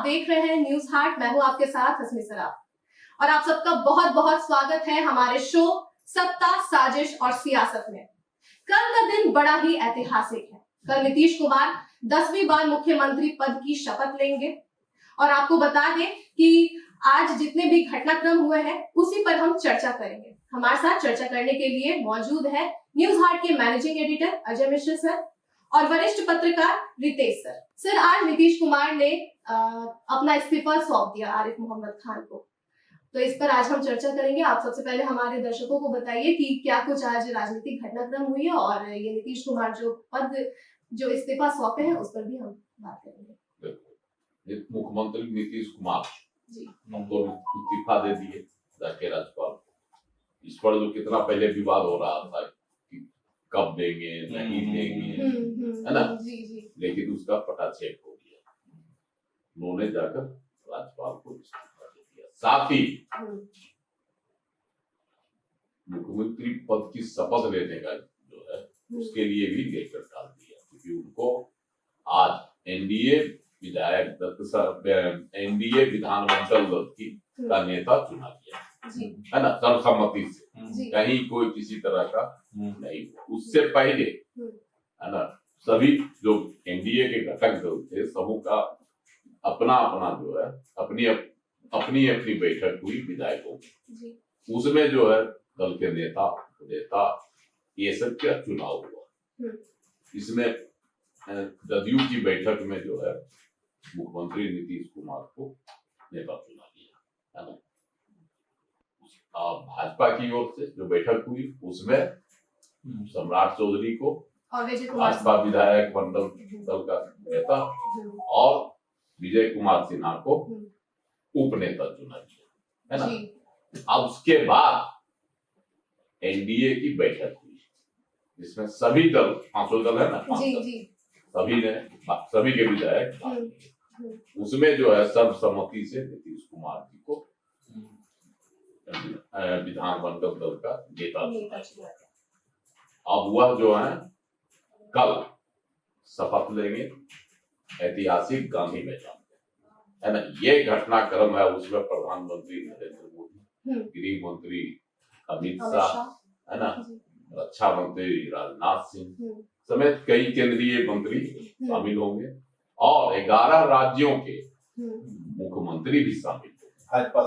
देख रहे हैं न्यूज हाट। मैं हूं आपके साथ हसमी सराफ और आप सबका बहुत बहुत स्वागत है हमारे शो सत्ता, साजिश और सियासत में। कल का दिन बड़ा ही ऐतिहासिक है। कल नीतीश कुमार 10वीं बार मुख्यमंत्री पद की शपथ लेंगे और आपको बता दें कि आज जितने भी घटनाक्रम हुए हैं उसी पर हम चर्चा करेंगे। हमारे साथ चर्चा करने के लिए मौजूद है न्यूज हाट के managing editor Ajay Mishra sir और वरिष्ठ पत्रकार रितेश सर। सर, आज नीतीश कुमार ने अपना इस्तीफा सौंप दिया आरिफ मोहम्मद खान को, तो इस पर आज हम चर्चा करेंगे। आप सबसे पहले हमारे दर्शकों को बताइए कि क्या कुछ आज राजनीतिक घटनाक्रम हुई है और ये नीतीश कुमार जो इस्तीफा सौंपे हैं उस पर भी हम बात करेंगे। मुख्यमंत्री नीतीश कुमार जी हमको इस्तीफा दे दिए राज्यपाल। इस पर जो कितना पहले विवाद हो रहा था कि कब देंगे नहीं देंगे, है ना। जी जी। लेकिन उसका पटाक्षेप हो गया। उन्होंने जाकर राज्यपाल को इस्तीफा दे दिया। साथ ही मुख्यमंत्री पद की शपथ लेने का जो है उसके लिए भी लेटर डाल दिया, क्योंकि उनको आज एनडीए विधानमंडल दल की का नेता चुना गया, है ना, सर्वसम्मति से। कहीं कोई किसी तरह का नहीं। उससे पहले, है ना, सभी जो एनडीए के घटक दल थे सबों का अपना अपना जो है अपनी अपनी बैठक हुई विधायकों की। उसमें जो है दल के नेता ये सब का चुनाव हुआ। इसमें जदयू की बैठक में जो है मुख्यमंत्री नीतीश कुमार को नेता चुना गया, है ना। भाजपा की ओर से जो बैठक हुई उसमें सम्राट चौधरी को भाजपा विधायक मंडल दल का नेता और विजय कुमार सिन्हा को उप नेता चुना गया, है ना। अब उसके बाद एनडीए की बैठक हुई जिसमें सभी दल, 500 दल है ना, सभी के विधायक। उसमें जो है सर्वसम्मति से नीतीश कुमार जी को विधानमंडल दल का नेता चुना। अब वह जो है कल शपथ लेंगे ऐतिहासिक गांधी मैदान में, है ना। ये घटनाक्रम है। उसमें प्रधानमंत्री नरेंद्र मोदी, गृह मंत्री अमित शाह, है ना, रक्षा मंत्री राजनाथ सिंह समेत कई केंद्रीय मंत्री शामिल होंगे और 11 राज्यों के मुख्यमंत्री भी शामिल होंगे। भाजपा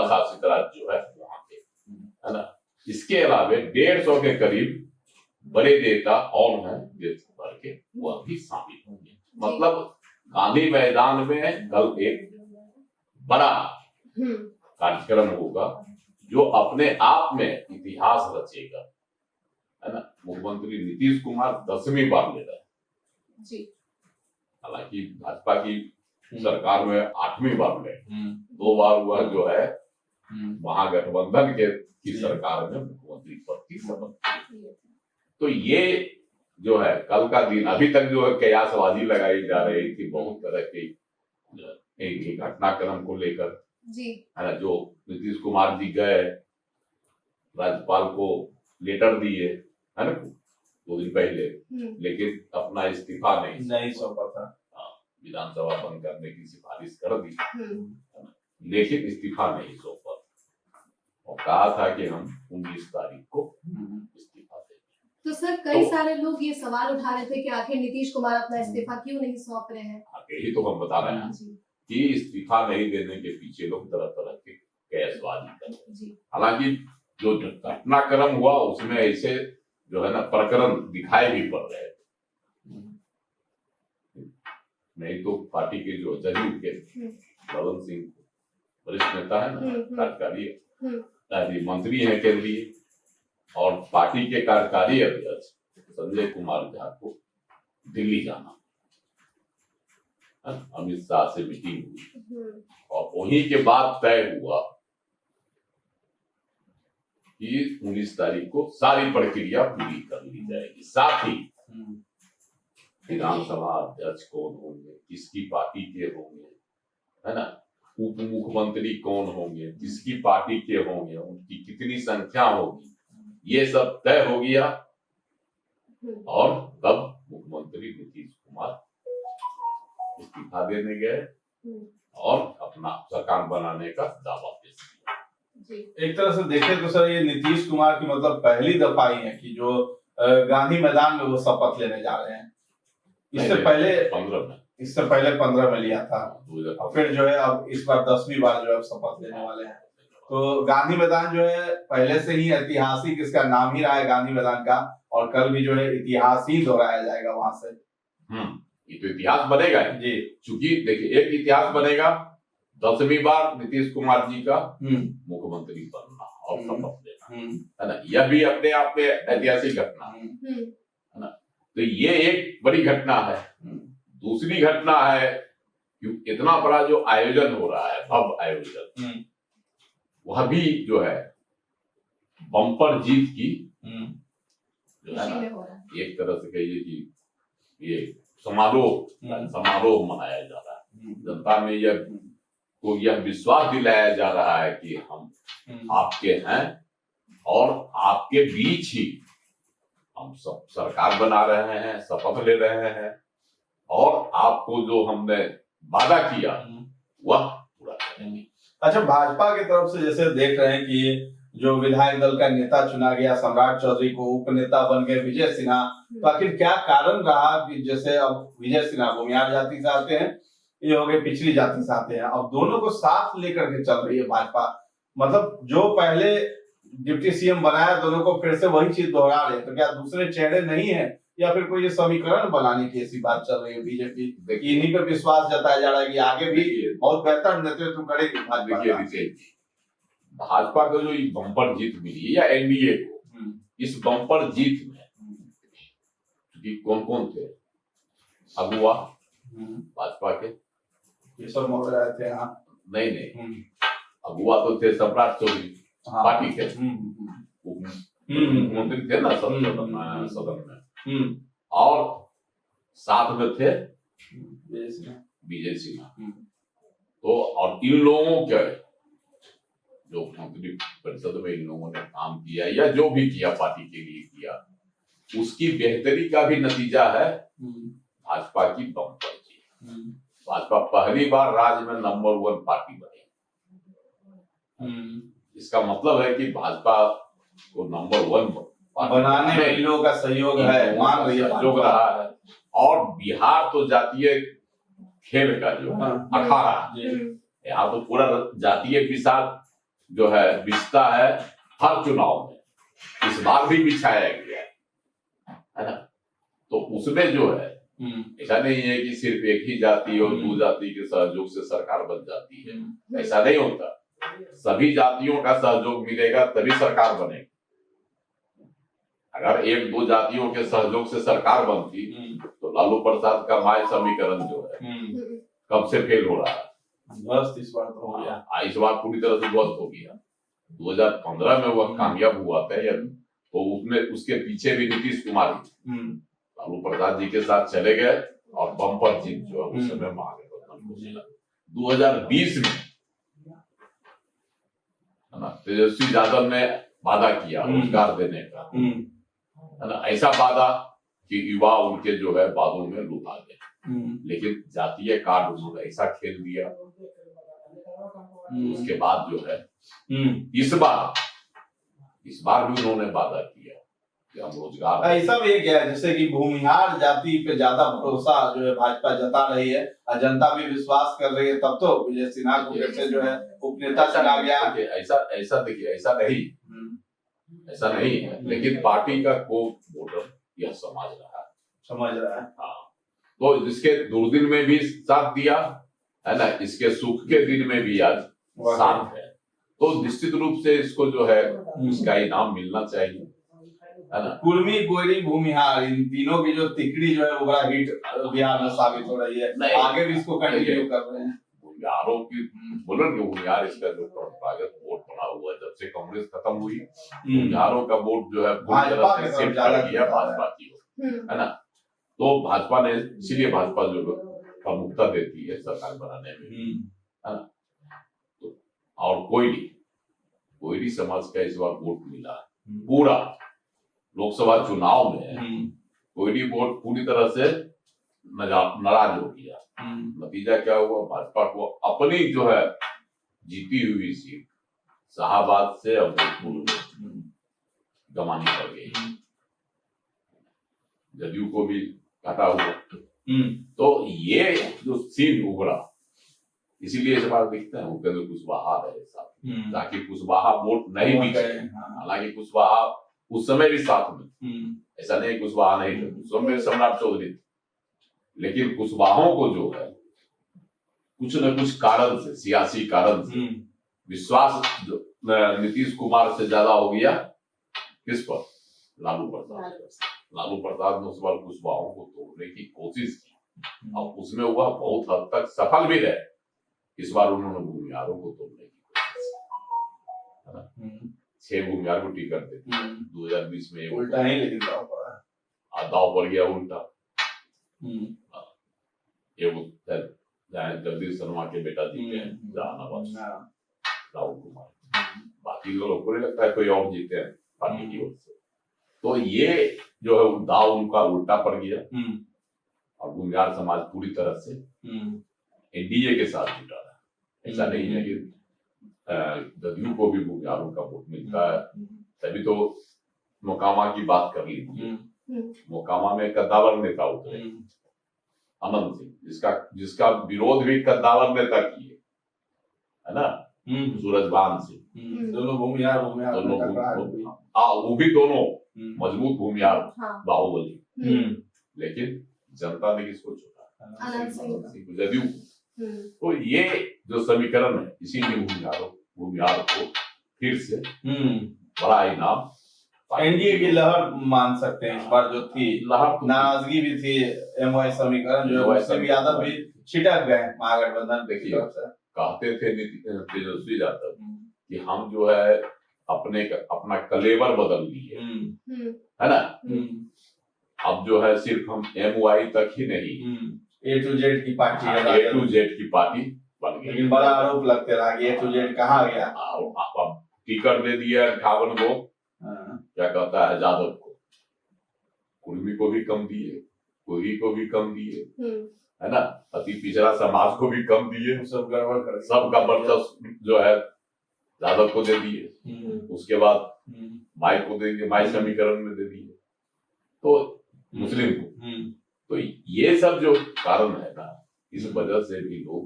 शासित राज्य जो है वहां के, है ना। इसके अलावा 150 के करीब बड़े नेता और हैं देश भर के, वह भी शामिल होंगे। मतलब गांधी मैदान में कल एक बड़ा कार्यक्रम होगा जो अपने आप में इतिहास रचेगा, है ना। मुख्यमंत्री नीतीश कुमार 10वीं बार ले रहे हैं। हालांकि भाजपा की सरकार में 8वीं बार में 2 बार हुआ जो है महागठबंधन की सरकार में मुख्यमंत्री पद की शपथ। तो ये जो है कल का दिन, अभी तक जो है कयासबाजी लगाई जा रही थी बहुत तरह के घटनाक्रम को लेकर, है ना। जो नीतीश कुमार जी गए राज्यपाल को लेटर दिए, है ना, 2 दिन पहले, लेकिन अपना इस्तीफा नहीं सौंपा था। विधानसभा बंद करने की सिफारिश कर दी, लेकिन इस्तीफा नहीं सौंपा और कहा था कि हम 19 तारीख को इस्तीफा देंगे। तो सर, कई सारे लोग ये सवाल उठा रहे थे कि आखिर नीतीश कुमार अपना इस्तीफा क्यों नहीं सौंप रहे हैं। यही तो हम बता रहे हैं कि इस्तीफा नहीं देने के पीछे लोग तरह तरह के कयासबाजी कर रहे हैं। हालांकि जो घटनाक्रम हुआ उसमें ऐसे जो है ना प्रकरण दिखाई भी पड़ रहे थे। नहीं तो पार्टी के जो जदयू के ललन सिंह वरिष्ठ नेता है ना, कार्यकारी मंत्री है केंद्रीय, और पार्टी के कार्यकारी अध्यक्ष संजय कुमार झा को दिल्ली जाना, अमित शाह से मीटिंग हुई और वहीं के बाद तय हुआ कि 19 तारीख को सारी प्रक्रिया पूरी कर ली जाएगी। साथ ही विधानसभा अध्यक्ष कौन होंगे, किसकी पार्टी के होंगे, है ना, उप मुख्यमंत्री कौन होंगे, किसकी पार्टी के होंगे, उनकी कितनी संख्या होगी, ये सब तय हो गया। और तब मुख्यमंत्री नीतीश कुमार इस्तीफा देने गए और अपना सरकार बनाने का दावा पेश किया। जी। एक तरह से देखें तो सर ये नीतीश कुमार की मतलब पहली दफा ही है कि जो गांधी मैदान में वो शपथ लेने जा रहे हैं। इससे पहले 15 में लिया था, और फिर जो है अब इस बार 10वीं बार जो है शपथ लेने वाले हैं। तो गांधी मैदान जो है पहले से ही ऐतिहासिक, इसका नाम ही रहा है गांधी मैदान का, और कल भी जो है इतिहास ही दोहराया जाएगा वहां से। ये तो इतिहास बनेगा जी, क्योंकि देखिए एक इतिहास बनेगा 10वीं बार नीतीश कुमार जी का मुख्यमंत्री बनना और शपथ लेना, है ना। यह भी अपने आप में ऐतिहासिक घटना है ना। तो ये एक बड़ी घटना है। दूसरी घटना है कि इतना बड़ा जो आयोजन हो रहा है, भव्य आयोजन, वह भी जो है बम्पर जीत की जो है ना, एक तरह से कहिए कि ये समारोह मनाया जा रहा है। जनता में यह विश्वास दिलाया जा रहा है कि हम आपके हैं और आपके बीच ही हम सब सरकार बना रहे हैं, शपथ ले रहे हैं, और आपको जो हमने वादा किया वह पूरा करेंगे। अच्छा, भाजपा की तरफ से जैसे देख रहे हैं कि जो विधायक दल का नेता चुना गया सम्राट चौधरी को, उपनेता बन गए विजय सिन्हा, तो आखिर क्या कारण रहा कि जैसे अब विजय सिन्हा भूमिहार जाति से आते हैं, ये हो गए पिछड़ी जाति से आते हैं, अब दोनों को साथ लेकर के चल रही है भाजपा। मतलब जो पहले डिप्टी सीएम बनाया दोनों को फिर से वही चीज दोहरा रहे, तो क्या दूसरे चेहरे नहीं है, या फिर कोई ये समीकरण बनाने की ऐसी बात चल रही है बीजेपी? इन्हीं पे विश्वास जताया जा रहा है कि आगे भी बहुत बेहतर नेतृत्व करेगी भाजपा। भाजपा को जो बम्पर जीत मिली या एनडीए को, इस बम्पर जीत में कौन कौन थे अगुवा भाजपा के? ये सब मौके आए थे। हाँ, नहीं, अगुवा तो थे सम्राट चौधरी, पार्टी के मुख्यमंत्री थे ना सदन में, और साथ में थे विजय सिन्हा। तो और इन लोगों के जो मंत्री परिषद में इन लोगों ने काम किया या जो भी किया पार्टी के लिए किया, उसकी बेहतरी का भी नतीजा है भाजपा की बम्पर जीत। भाजपा पहली बार राज्य में नंबर 1 पार्टी बनी। इसका मतलब है कि भाजपा को नंबर 1 बनाने में इन लोगों का सहयोग है, मान रही है, सहयोग रहा है। और बिहार तो जातीय खेल का जो अखाड़ा, यहाँ तो पूरा जातीय विषाद जो है बिछता है हर चुनाव में, इस बार भी बिछाया गया है ना। तो उसमें जो है ऐसा नहीं है कि सिर्फ एक ही जाति और 2 जाति के सहयोग से सरकार बन जाती है, ऐसा नहीं होता। सभी जातियों का सहयोग मिलेगा तभी सरकार बनेगी। अगर 1-2 जातियों के सहयोग से सरकार बनती तो लालू प्रसाद का माय समीकरण जो है कब से फेल हो रहा है, ध्वस्त इस बार तो हो गया। इस बार पूरी तरह से ध्वस्त हो गया। 2015 में वह कामयाब हुआ था, तो उसमें उसके पीछे भी नीतीश कुमार लालू प्रसाद जी के साथ चले गए और बम्पर जीत जो है उस समय महागठबंधन को मिला। 2020 में तेजस्वी यादव ने वादा किया रोजगार देने का, है ना, ऐसा वादा कि युवा उनके जो है बादों में लुटा गए। लेकिन जातीय कार्ड उन्होंने ऐसा खेल दिया, उसके बाद जो है इस बार भी उन्होंने वादा किया कि हम रोजगार। ऐसा भी क्या है जैसे कि भूमिहार जाति पे ज्यादा भरोसा जो है भाजपा जता रही है और जनता भी विश्वास कर रही है, तब तो विजय सिन्हा को फिर से जो है उपनेता चला गया। ऐसा देखिए, ऐसा नहीं है, लेकिन पार्टी का कोर वोटर यह समझ रहा है। हाँ, तो इसके दुर्दिन में भी साथ दिया है ना, इसके सुख के दिन में भी आज साथ है। तो निश्चित रूप से इसको जो है इसका इनाम मिलना चाहिए, है ना। कुर्मी, कोयरी, भूमिहार, इन तीनों की जो तिकड़ी जो है वो बड़ा हिट बिहार में साबित हो रही है। आगे भी इसको कंटिन्यू कर रहे हैं। भूमिहारों की बोलो कि भूमिहार इसका जो परंपरागत वोट बना हुआ है, जब से कांग्रेस खत्म हुई भूमिहारों का वोट जो है भाजपा की शिफ्ट कर गया भाजपा की, है ना। तो भाजपा ने इसीलिए भाजपा जो प्रमुखता देती है सरकार बनाने में, है ना। तो और कोयरी समाज का इस बार वोट मिला पूरा लोकसभा चुनाव में। कोयरी वोट पूरी तरह से नाराज हो गया। नतीजा क्या हुआ, भाजपा को अपनी जो है जीती हुई सीट शाहबाद से अब भोजपुर में गंवानी पड़ गई। जदयू को भी घाटा हुआ। तो ये जो सीन उभरा, इसीलिए इस बार देखते हैं उपेंद्र कुशवाहा रहे साथ, ताकि कुशवाहा वोट नहीं भी चले। हालांकि कुशवाहा उस समय भी साथ में, ऐसा नहीं कुशवाहा नहीं थे, उस समय सम्राट चौधरी थे, लेकिन कुशवाहों को जो है कुछ न कुछ कारण से, सियासी कारण से विश्वास नीतीश कुमार से ज्यादा हो गया किस पर, लालू प्रसाद। लालू प्रसाद ने उस बार कुशवाहों को तोड़ने की कोशिश की और उसमें वह बहुत हद तक सफल भी रहे। इस बार उन्होंने भूमिहारों को तोड़ने की कोशिश की, 6 भूमिहार को टिकट दे 2020 में, उल्टा ही लेकिन दाव पड़ गया उल्टा। जगदीश शर्मा के बेटा जीते हैं जहानाबाद, राहुल कुमार, बाकी लोगों को नहीं लगता है कोई और जीते हैं पार्टी की ओर से। तो ये जो है दाव उनका उल्टा पड़ गया और भूमिहार समाज पूरी तरह से एनडीए के साथ जुटा है। ऐसा नहीं है कि जदयू को भी भूमिहारों का वोट मिलता है। तभी तो मोकामा की बात कर लीजिए, मोकामा में कद्दावर नेता उतरे, अनंत सिंह, जिसका विरोध भी कद्दावर नेता किए, है ना, सूरजभान सिंह, दोनों भूमिहार वो भी दोनों मजबूत भूमिहार बाहुबली, लेकिन जनता ने किसको चुना, जदयू। तो ये जो समीकरण है, इसीलिए भूमिहार को फिर से बड़ा इनाम एनडीए की लहर मान सकते हैं। इस बार जो थी लहर, नाराजगी भी थी, एमओआई समीकरण जो है उससे भी यादव भी छिटक गए महागठबंधन। देखिए, कहते थे तेजस्वी यादव कि हम जो है अपना कलेवर बदल लिए, है ना। अब जो है सिर्फ हम एमओआई तक ही नहीं, ए टू जेड की पार्टी, ए टू जेड की पार्टी बन गई। लेकिन बड़ा आरोप लगते रहा कि ए टू जेड कहाँ गया। अब टिकट दे दिया 58 को, क्या कहता है यादव को, कुर्मी को भी कम दिए, कोही को भी कम दिए, है ना, अति पिछड़ा समाज को भी कम दिए, सब गड़बड़ कर, सबका वर्चस्व जो है यादव को दे दिए। उसके बाद माई को दे दिए, माई समीकरण में दे दिए, तो मुस्लिम को। तो ये सब जो कारण है ना, इस वजह से भी लोग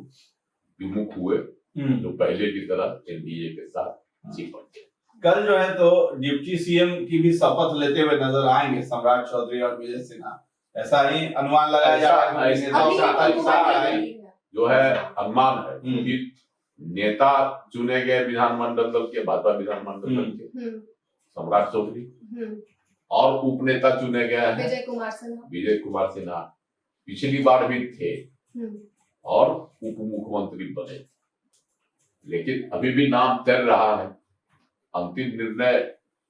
विमुख हुए, जो पहले की तरह एनडीए के साथ चिपक गए। कल जो है तो डिप्टी सीएम की भी शपथ लेते हुए नजर आएंगे सम्राट चौधरी और विजय सिन्हा, ऐसा ही अनुमान लगाया जा रहा है। जो है अनुमान है, क्योंकि नेता चुने गए विधानमंडल दल के, भाजपा विधानमंडल दल के सम्राट चौधरी, और उपनेता चुने गए हैं विजय कुमार सिन्हा। पिछली बार भी थे और उप मुख्यमंत्री बने, लेकिन अभी भी नाम तैर रहा है। अंतिम निर्णय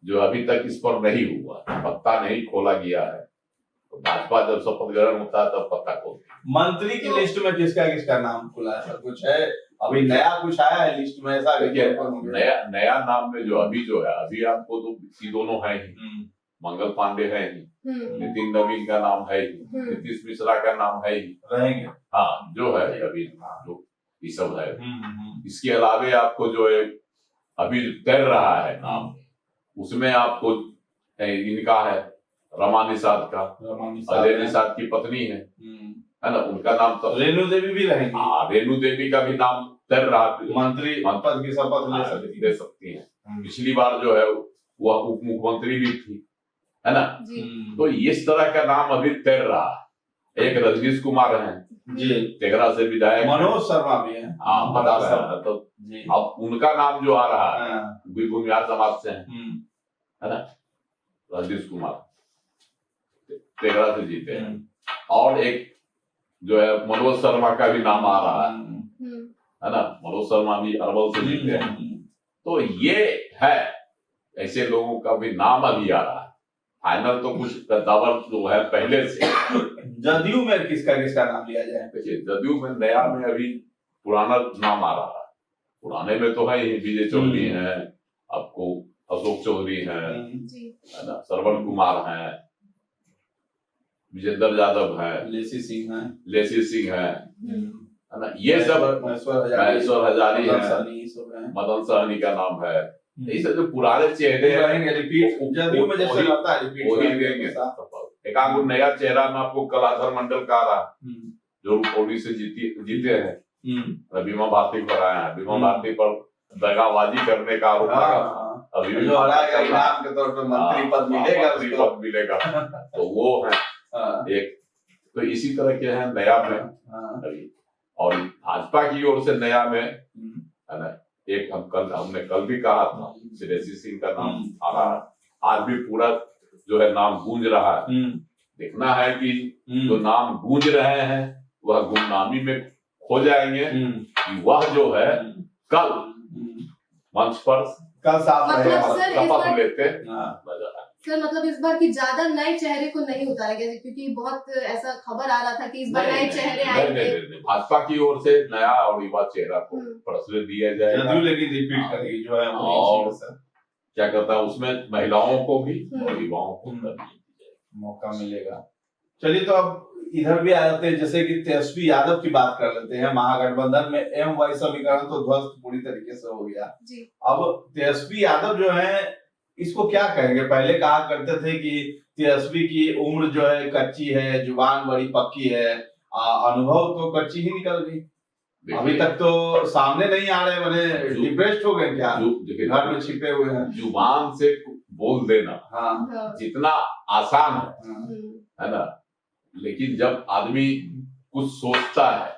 जो अभी तक इस पर नहीं हुआ, पत्ता नहीं खोला गया है। तो भाजपा जब शपथ ग्रहण होता है तब पत्ता खोलती है। मंत्री की लिस्ट में किसका नाम खुला है, कुछ है अभी नया कुछ आया है लिस्ट में? ऐसा नया नाम में जो है अभी आपको तो ये दोनों है ही, मंगल पांडे है ही, नितिन नवीन का नाम है ही, नीतीश मिश्रा का नाम है ही, रहेंगे। हाँ, जो है अभी जो ये सब है। इसके अलावे आपको जो है अभी तैर रहा है नाम, उसमें आपको इनका है रमा निषाद का, अजय निषाद की पत्नी है ना, उनका नाम तो रेणु देवी भी रहेंगी। हाँ, रेणु देवी का भी नाम तैर रहा है, मंत्री पद की शपथ ले सकती है। पिछली बार जो है वह उप मुख्यमंत्री भी थी, है ना। तो इस तरह का नाम अभी तैर रहा है। एक रजनीश कुमार है जी, तेघरा से विधायक, मनोज शर्मा भी है। हाँ, बता रहा है। तो अब उनका नाम जो आ रहा है भूमिहार समाज से है ना, रजनीश कुमार तेघरा से जीते हैं, और एक जो है मनोज शर्मा का भी नाम आ रहा है ना, मनोज शर्मा भी अरवल से जीते हैं। तो ये है, ऐसे लोगों का भी नाम अभी आ रहा है। फाइनल तो कुछ दावर जो है पहले से। जदयू में किसका नाम लिया जाए? देखिए, जदयू में नया में अभी पुराना नाम आ रहा है। पुराने में तो है ही, विजय चौधरी है, आपको अशोक चौधरी है ना, श्रवण कुमार है, विजेंद्र यादव है, लेसी सिंह है, लेसी सिंह है ना, ये सब महेश्वर हजारी है, सब है, मदन सहनी का नाम है। ये सब जो पुराने चेहरे हैं रहेंगे रिपीट, जदयू में जैसे रहता है रिपीट वही रहेंगे देंगे। हमेशा। एक आध नया चेहरा में आपको कलाधर मंडल का आ रहा, जो रुपौली से जीते हैं, बीमा भारती पर आए हैं, बीमा भारती पर दगाबाजी करने का आरोप लगा, अभी भी जो हराएगा इनाम के तौर पर मंत्री पद मिलेगा, मंत्री पद मिलेगा, तो वो है एक। तो इसी तरह के हैं नया में अभी, और भाजपा की ओर से नया में है ना, एक हमने कल भी कहा था, लेसी सिंह का नाम आ रहा है, आज भी पूरा जो है नाम गूंज रहा है। देखना है कि जो नाम गूंज रहे हैं वह गुमनामी में खो जाएंगे, कि वह जो है कल मंच पर कल साफ रहेगा, शपथ लेते सर। मतलब इस बार की ज्यादा नए चेहरे को नहीं उतारा गया, क्योंकि बहुत ऐसा खबर आ रहा था कि इस बार नए चेहरे आएंगे। भाजपा की ओर से नया और युवा चेहरा को प्रश्रय दिया जाएगा, लेकिन रिपीट करेगी जो है, और क्या कहता है उसमें महिलाओं को भी और युवाओं को मौका मिलेगा। चलिए, तो अब इधर भी आ जाते हैं, जैसे कि तेजस्वी यादव की बात कर लेते हैं। महागठबंधन में एम-वाई समीकरण तो ध्वस्त पूरी तरीके से हो गया जी। अब तेजस्वी यादव जो है, इसको क्या कहेंगे? पहले कहा करते थे कि तेजस्वी की उम्र जो है कच्ची है, जुबान बड़ी पक्की है, अनुभव तो कच्ची ही निकल गई। अभी तक तो सामने नहीं आ रहे, मैंने डिप्रेस्ड हो गए क्या, घर में छिपे हुए हैं। जुबान से बोल देना जितना आसान है ना, लेकिन जब आदमी कुछ सोचता है,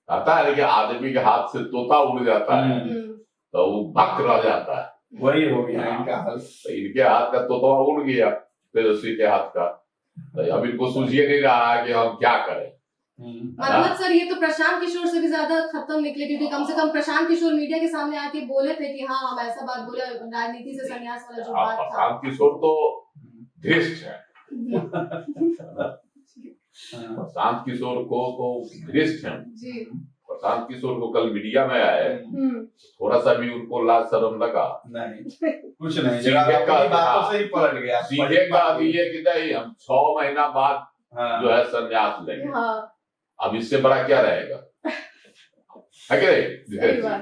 कहता है कि आदमी के हाथ से तोता उड़ जाता है तो वो भक्त रह जाता है, वही हो गया इनका हाल। तो इनके हाथ का तोता उड़ गया तेजस्वी के हाथ का, तो अब इनको सूझिए नहीं रहा है कि हम क्या करें। मतलब सर, ये तो प्रशांत किशोर से भी ज्यादा खत्म निकले, क्योंकि कम से कम प्रशांत किशोर मीडिया के सामने आके बोले थे कि हाँ हम ऐसा बात बोले, राजनीति से संन्यास वाला जो बात था। प्रशांत किशोर तो धृष्ट है, प्रशांत किशोर को तो धृष्ट है। प्रशांत किशोर को कल मीडिया में आए, थोड़ा सा भी उनको लाज शर्म लगा नहीं, कुछ नहीं, बातों से ही पलट गया, सीधे कह दिए कि नहीं हम 6 महीना बाद जो है संन्यास लेंगे। अब इससे बड़ा क्या रहेगा, है क्या?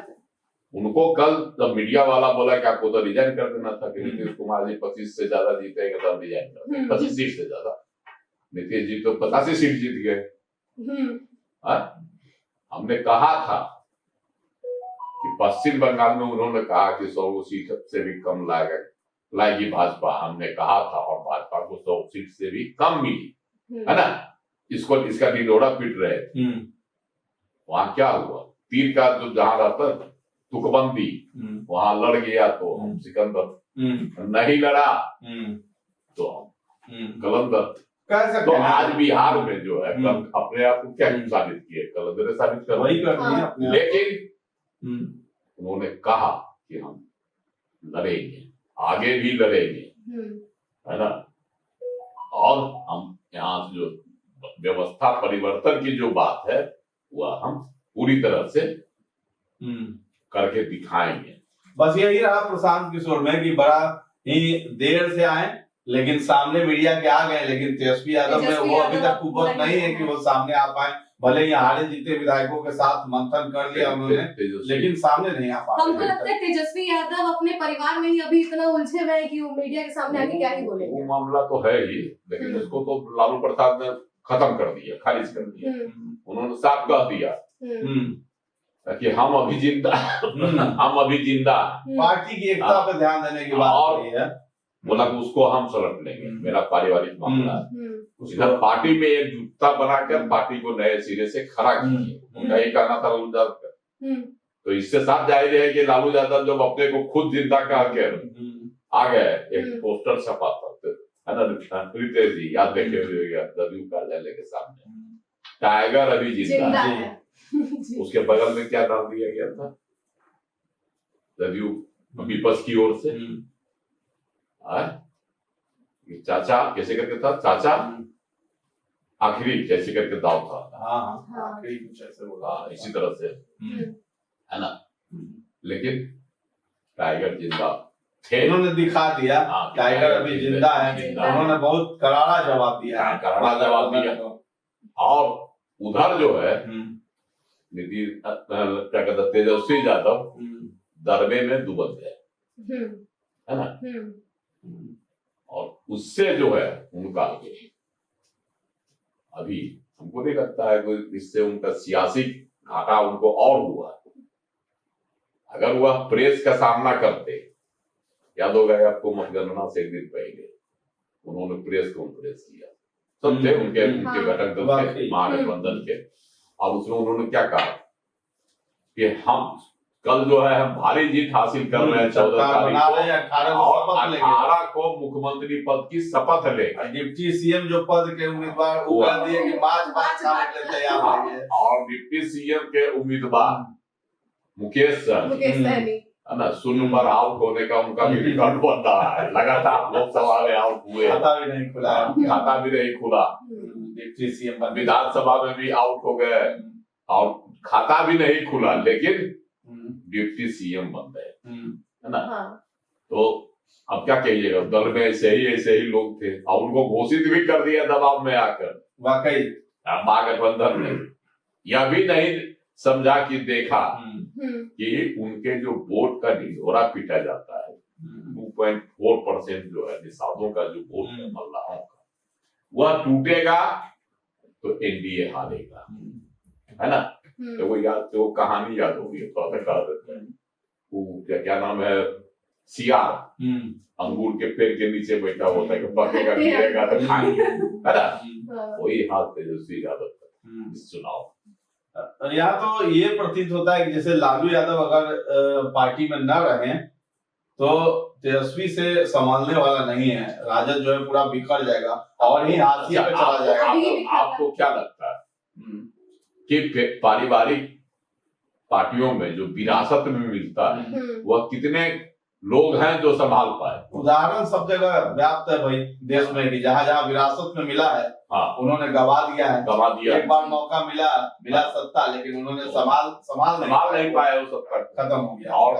उनको कल जब मीडिया वाला बोला कि आपको तो रिजाइन कर देना था, कि नीतीश कुमार जी 25 से ज्यादा जीतेंगे तो रिजाइन कर देंगे, 25 सीट से ज्यादा, नीतीश जी तो 85 सीट जीत गए। हमने कहा था कि पश्चिम बंगाल में उन्होंने कहा कि 100 सीट से भी कम लाएगी भाजपा, हमने कहा था, और भाजपा को 100 सीट से भी कम मिली, है ना। इसका ढिंढोरा पीट रहे। वहां क्या हुआ, तीर का जो जहां रहता तुकबंदी, वहां लड़ गया तो हम सिकंदर, नहीं लड़ा तो हम कलंदर। तो आज बिहार में जो है अपने आप को क्या साबित किए, कलंदर साबित कर वही कर दिया। लेकिन उन्होंने कहा कि हम लड़ेंगे, आगे भी लड़ेंगे, है ना, और हम यहाँ जो व्यवस्था परिवर्तन की जो बात है वह हम पूरी तरह से करके दिखाएंगे। बस यही रहा प्रशांत किशोर में कि बड़ा ही देर से आए, लेकिन सामने मीडिया के आ गए, लेकिन तेजस्वी यादव में वो अभी तक कुवत नहीं है कि वो सामने आ पाए। भले ही हारे जीते विधायकों के साथ मंथन कर लिया उन्होंने, लेकिन सामने नहीं आ पा रहे। हमको लगता है तेजस्वी यादव अपने परिवार में ही अभी इतना उलझे हुए हैं कि वो मीडिया के सामने आके क्या ही बोलेंगे। वो मामला तो है ही, लेकिन उसको तो लालू प्रसाद ने खत्म कर दिया, खारिज कर दिया। उन्होंने साफ कह दिया कि हम अभी जिंदा हम अभी जिंदा। पार्टी की एकता पे ध्यान देने की बात है, बोला कि उसको हम सलट लेंगे, मेरा पारिवारिक मामला है। इधर पार्टी में एकजुटता बनाकर पार्टी को नए सिरे से खड़ा किए, उनका ये कहना था लालू यादव का। तो इससे साफ जाहिर है कि लालू यादव जब अपने को खुद जिंदा कह के आ गए, एक पोस्टर छपा था, है ना, रितेश जी याद रखे हुए जदयू कार्यालय के सामने, टाइगर अभी जिंदा है। उसके बगल में क्या नाम दिया गया था, जदयू विपक्ष की ओर से, चाचा कैसे करके था, चाचा आखिरी कैसे करके दाव था। आखिरी कुछ ऐसे बोला, इसी तरह से, है ना। लेकिन टाइगर जिंदा थे। उन्होंने दिखा दिया हाँ, टाइगर अभी जिंदा है। जिंदा है। उन्होंने बहुत करारा जवाब दिया है। करारा जवाब दिया। और उधर जो है नीतीश क्या कहते हैं, तेजस्वी यादव दरबे में दुबक गए, है ना। और उससे जो है उनका अभी हमको नहीं लगता है कि इससे उनका सियासी घाटा उनको और हुआ। अगर वह प्रेस का सामना करते, याद होगा आपको मतगणना से एक दिन पहले उन्होंने प्रेस कॉन्फ्रेंस किया, सब थे उनके घटक दल के, महागठबंधन के, और उसमें उन्होंने क्या कहा कि हम कल जो है हम भारी जीत हासिल कर रहे हैं 14 तारीख को, और 18 को मुख्यमंत्री पद की शपथ लेंगे। डिप्टी सीएम जो पद के उम्मीदवार वो कह दिए कि मार्च खाने के लिए तैयार है। और डिप्टी सीएम के उम्मीदवार मुकेश सहनी, है ना, शून्य पर आउट होने का उनका भी रिकॉर्ड बन रहा है। लगातार लोकसभा में आउट हुए, खाता भी नहीं खुला, डिप्टी सीएम विधानसभा में भी आउट हो गए और खाता भी नहीं खुला, लेकिन डिप्टी सीएम बन गए, है ना। तो अब क्या कहिएगा, दल में ऐसे ही लोग थे और उनको घोषित भी कर दिया दबाव में आकर। वाकई महागठबंधन ने यह भी नहीं समझा कि देखा कि उनके जो वोट का ढिढोरा पीटा जाता है, 2.4% जो है निषादों का जो वोट है मल्लाहों का, वह टूटेगा तो एनडीए हारेगा, है ना। तो वो कहानी याद होगी, तो कह देते हैं वो क्या नाम है, सियार अंगूर के पेड़ के नीचे बैठा होता है कि पकेगा गिरेगा तो खाएंगे, है ना। वही हाल तेजस्वी यादव का इस चुनाव। यहाँ तो ये प्रतीत होता है कि जैसे लालू यादव अगर पार्टी में न रहे तो तेजस्वी से संभालने वाला नहीं है, राजद जो है पूरा बिखर जाएगा और ही हाशिए पे चला जाएगा। आपको क्या लगता है कि पारिवारिक पार्टियों में जो विरासत में मिलता है वह कितने लोग हैं जो संभाल पाए? उदाहरण सब जगह व्याप्त है भाई देश में, कि जहाँ जहाँ विरासत में मिला है उन्होंने गवा दिया है। एक बार मौका मिला सत्ता, लेकिन उन्होंने संभाल नहीं पाया, वो सत्ता खत्म हो गया। और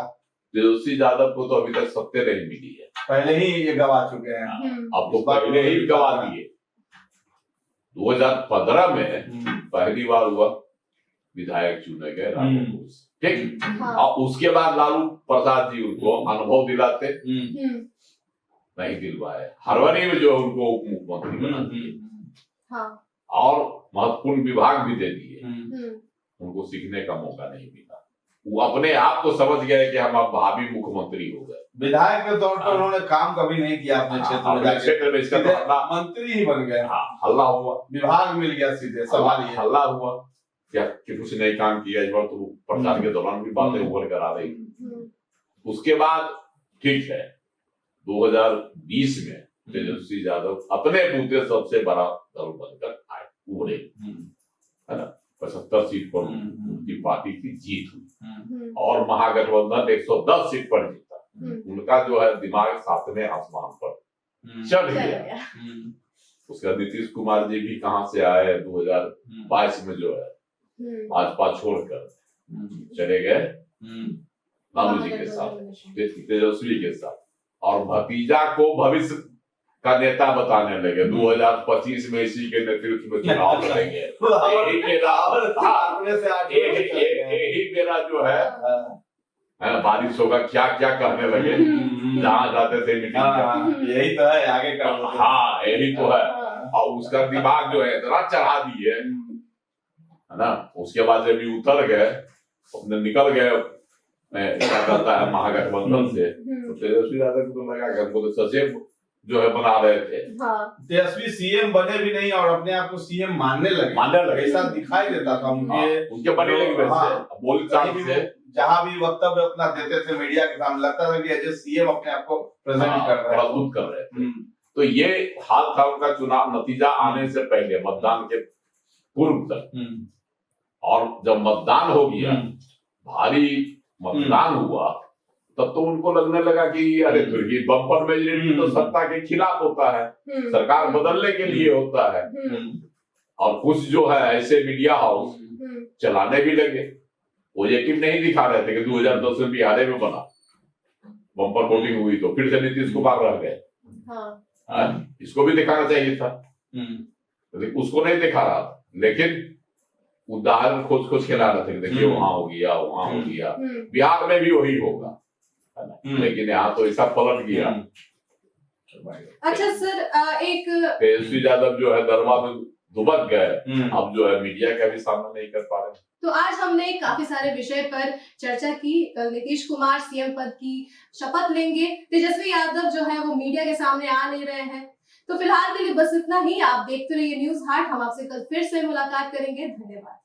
तेजस्वी यादव को तो अभी तक सत्ता नहीं मिली है, पहले ही ये गवा चुके हैं। अब तो पहले ही गवा दिए। 2015 में पहली बार हुआ विधायक चुने गए रामू घोष, ठीक। और उसके बाद लालू प्रसाद जी उनको अनुभव दिलाते, नहीं दिलवाए। फरवरी में जो उनको उप मुख्यमंत्री बना दिए और महत्वपूर्ण विभाग भी दे दिए, उनको सीखने का मौका नहीं मिला। वो अपने आप को समझ गए कि हम अब भावी मुख्यमंत्री हो गए। विधायक के तौर पर उन्होंने काम कभी नहीं किया अपने क्षेत्र में, इसका मंत्री ही बन गए। हल्ला हुआ, विभाग मिल गया सीधे, सवाल ये हल्ला हुआ क्या कि कुछ नहीं काम किया। इस बार तो प्रचार के दौरान भी बातें उभर कर आ रही। उसके बाद ठीक है 2020 में तेजस्वी यादव अपने बूते सबसे बड़ा दल बनकर आए, उभरे, है ना। 75 सीट पर उनकी पार्टी की जीत हुई और महागठबंधन 110 सीट पर जीता। उनका जो है दिमाग सातवें आसमान पर चढ़ गया। उसका नीतीश कुमार जी भी कहां से आए 2022 में, जो है भाजपा छोड़कर चले गए लालू जी के साथ, तेजस्वी के साथ, और भतीजा को भविष्य का नेता बताने लगे। 2025 में इसी के नेतृत्व में चुनाव लड़ेंगे। यही मेरा जो है बारिश होगा, क्या क्या कहने लगे जहाँ जाते थे मीटिंग। यही तो है आगे का। हाँ यही तो है। और उसका दिमाग जो है इतना चढ़ा दिए, है ना। उसके बाद जब ये उतर गए, अपने निकल गए, क्या कहता है महागठबंधन से, तो तेजस्वी यादव को लगा कि हमको तो सचिव जो है बना रहे थे। तेजस्वी सीएम बने भी नहीं और अपने आप को सीएम मानने लगे। ऐसा दिखाई देता था उनके बने लगे बोलचाल से, जहाँ भी वक्तव्य अपना देते थे मीडिया के सामने, लगता था कि एज सीएम अपने आप को प्रेजेंट कर रहे थे। तो ये हाल था उनका चुनाव नतीजा आने से पहले, मतदान के पूर्व तक। और जब मतदान हो गया, भारी मतदान हुआ, तब तो उनको लगने लगा कि अरे फिर बम्पर मेजोरिटी तो सत्ता के खिलाफ होता है, सरकार बदलने के लिए होता है। और कुछ जो है ऐसे मीडिया हाउस चलाने भी लगे, पॉजिटिव नहीं दिखा रहे थे कि 2010 में बिहार में बना, बम्पर वोटिंग हुई तो फिर से नीतीश कुमार रह गए। हाँ। इसको भी दिखाना चाहिए था, हम्म। लेकिन उसको नहीं दिखा रहा था, लेकिन उदाहरण खोज खोज के ला रहे थे, देखिए वहां हो गया, वहां हो गया, बिहार में भी वही होगा, है ना। लेकिन यहाँ तो ऐसा पलट गया। अच्छा सर, एक तेजस्वी यादव जो है दरबार में दुबक गए, अब जो है मीडिया का भी सामना नहीं कर पा रहे। तो आज हमने काफी सारे विषय पर चर्चा की। नीतीश कुमार सीएम पद की शपथ लेंगे, तेजस्वी यादव जो है वो मीडिया के सामने आ नहीं रहे हैं। तो फिलहाल के लिए बस इतना ही। आप देखते रहिए न्यूज़ हाट। हम आपसे कल फिर से मुलाकात करेंगे। धन्यवाद।